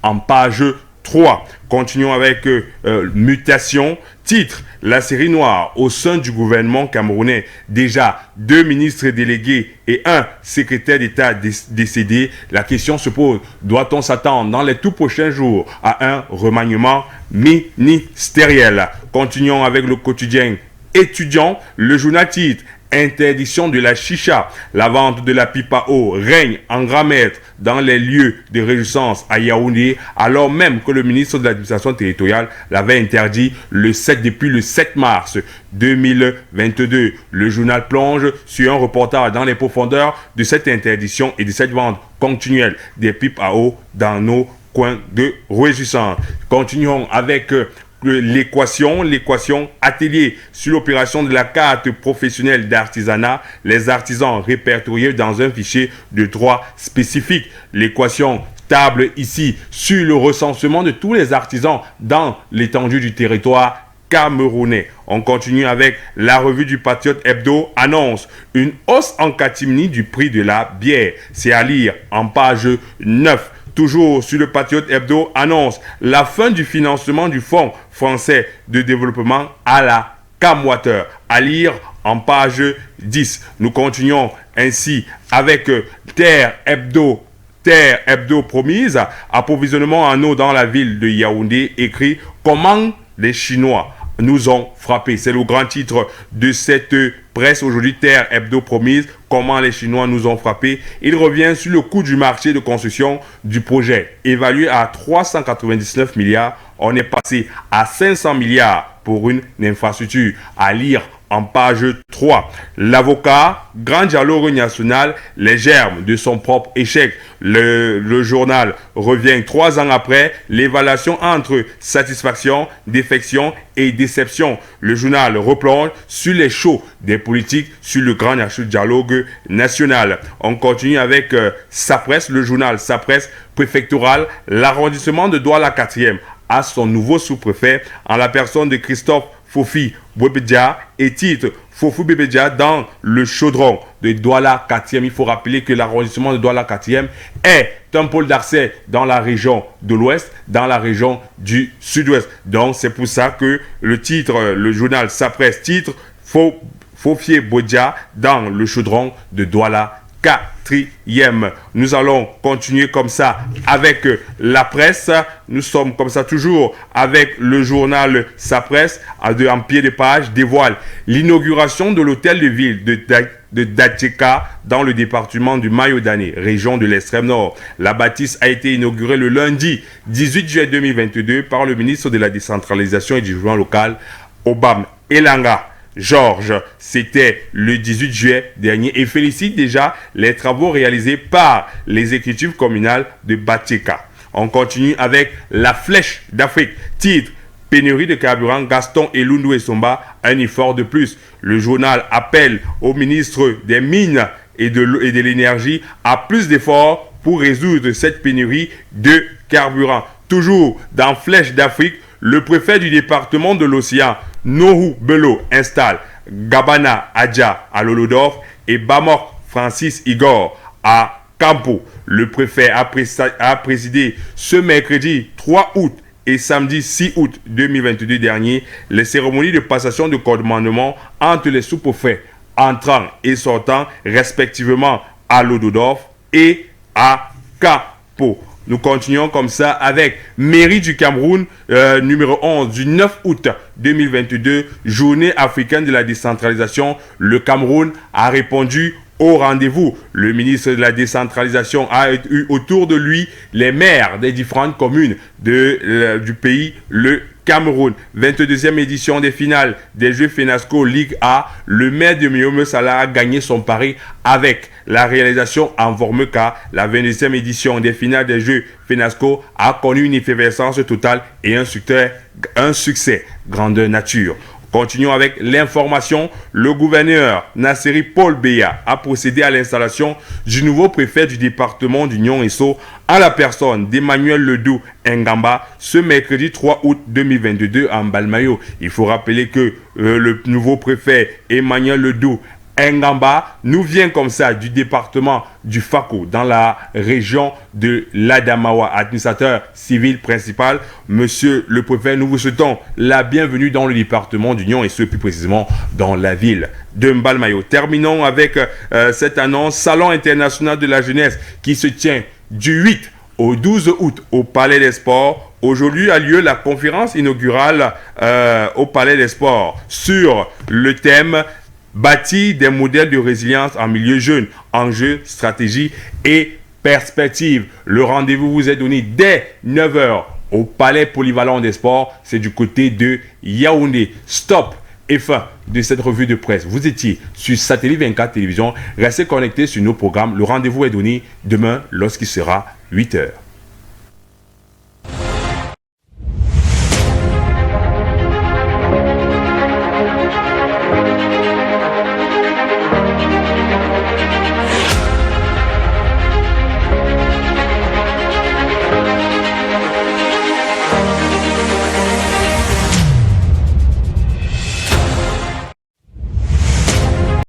en page 3. Continuons avec mutation. Titre, la série noire au sein du gouvernement camerounais. Déjà 2 ministres délégués et 1 secrétaire d'État décédé. La question se pose, doit-on s'attendre dans les tout prochains jours à un remaniement ministériel? Continuons avec le quotidien étudiant. Le journal titre, interdiction de la chicha. La vente de la pipe à eau règne en grand maître dans les lieux de réjouissance à Yaoundé, alors même que le ministre de l'administration territoriale l'avait interdit depuis le 7 mars 2022. Le journal plonge sur un reportage dans les profondeurs de cette interdiction et de cette vente continuelle des pipes à eau dans nos coins de réjouissance. Continuons avec l'équation atelier sur l'opération de la carte professionnelle d'artisanat, les artisans répertoriés dans un fichier de droit spécifique. L'équation table ici sur le recensement de tous les artisans dans l'étendue du territoire camerounais. On continue avec la revue du Patriote Hebdo annonce une hausse en catimini du prix de la bière. C'est à lire en page 9. Toujours sur le Patriote Hebdo annonce la fin du financement du Fonds français de développement à la Camwater. À lire en page 10. Nous continuons ainsi avec Terre Hebdo promise, approvisionnement en eau dans la ville de Yaoundé, écrit comment les Chinois nous ont frappés. C'est le grand titre de cette presse aujourd'hui, Terre Hebdo promise, comment les Chinois nous ont frappés. Il revient sur le coût du marché de construction du projet. Évalué à 399 milliards, on est passé à 500 milliards pour une infrastructure. À lire en page 3. L'avocat, grand dialogue national, les germes de son propre échec. Le journal revient 3 ans après l'évaluation entre satisfaction, défection et déception. Le journal replonge sur les shows des politiques sur le grand dialogue national. On continue avec Sa Presse, le journal Sa Presse préfectoral. L'arrondissement de Douala 4e a son nouveau sous-préfet en la personne de Christophe Fofi Bébédia et titre Fofi Bébédia dans le chaudron de Douala 4e. Il faut rappeler que l'arrondissement de Douala 4e est un pôle d'accès dans la région de l'Ouest, dans la région du Sud-Ouest. Donc c'est pour ça que le journal Sa Presse titre Fofi Bébédia dans le chaudron de Douala 4e. Nous allons continuer comme ça avec la presse. Nous sommes comme ça toujours avec le journal Sa Presse en pied de page dévoile l'inauguration de l'hôtel de ville de Datcheka dans le département du Mayo-Dané, région de l'extrême nord. La bâtisse a été inaugurée le lundi 18 juillet 2022 par le ministre de la décentralisation et du développement local, Obam Elanga Georges. C'était le 18 juillet dernier et félicite déjà les travaux réalisés par l'exécutif communal de Batcheka. On continue avec la flèche d'Afrique. Titre, pénurie de carburant, Gaston Elundou Essomba, un effort de plus. Le journal appelle au ministre des Mines et de l'énergie à plus d'efforts pour résoudre cette pénurie de carburant. Toujours dans Flèche d'Afrique, le préfet du département de l'Océan, Nohou Bello, installe Gabana Adja à Lolodorf et Bamok Francis Igor à Campo. Le préfet a présidé ce mercredi 3 août et samedi 6 août 2022 dernier les cérémonies de passation de commandement entre les sous-préfets entrant et sortant respectivement à Lododorf et à Campo. Nous continuons comme ça avec Mairie du Cameroun, numéro 11 du 9 août 2022, journée africaine de la décentralisation. Le Cameroun a répondu au rendez-vous. Le ministre de la décentralisation a eu autour de lui les maires des différentes communes du pays, le Cameroun. 22e édition des finales des Jeux FENASCO Ligue A. Le maire de Miome Salah a gagné son pari avec la réalisation en Vormeka. La 22e édition des finales des Jeux FENASCO a connu une effervescence totale et un succès grandeur nature. Continuons avec l'information. Le gouverneur Nasseri Paul Beya a procédé à l'installation du nouveau préfet du département d'Union Esso à la personne d'Emmanuel Ledoux Ngamba ce mercredi 3 août 2022 en Balmayo. Il faut rappeler que le nouveau préfet Emmanuel Ledoux Ngamba nous vient comme ça du département du Fako, dans la région de l'Adamawa. Administrateur civil principal, monsieur le préfet, nous vous souhaitons la bienvenue dans le département d'Union et ce plus précisément dans la ville de Mbalmayo. Terminons avec cette annonce. Salon international de la jeunesse qui se tient du 8 au 12 août au Palais des Sports. Aujourd'hui a lieu la conférence inaugurale au Palais des Sports sur le thème bâtir des modèles de résilience en milieu jeune, enjeux, stratégie et perspectives. Le rendez-vous vous est donné dès 9 h au Palais Polyvalent des Sports. C'est du côté de Yaoundé. Stop et fin de cette revue de presse. Vous étiez sur Satellite 24 Télévision. Restez connectés sur nos programmes. Le rendez-vous est donné demain lorsqu'il sera 8 h.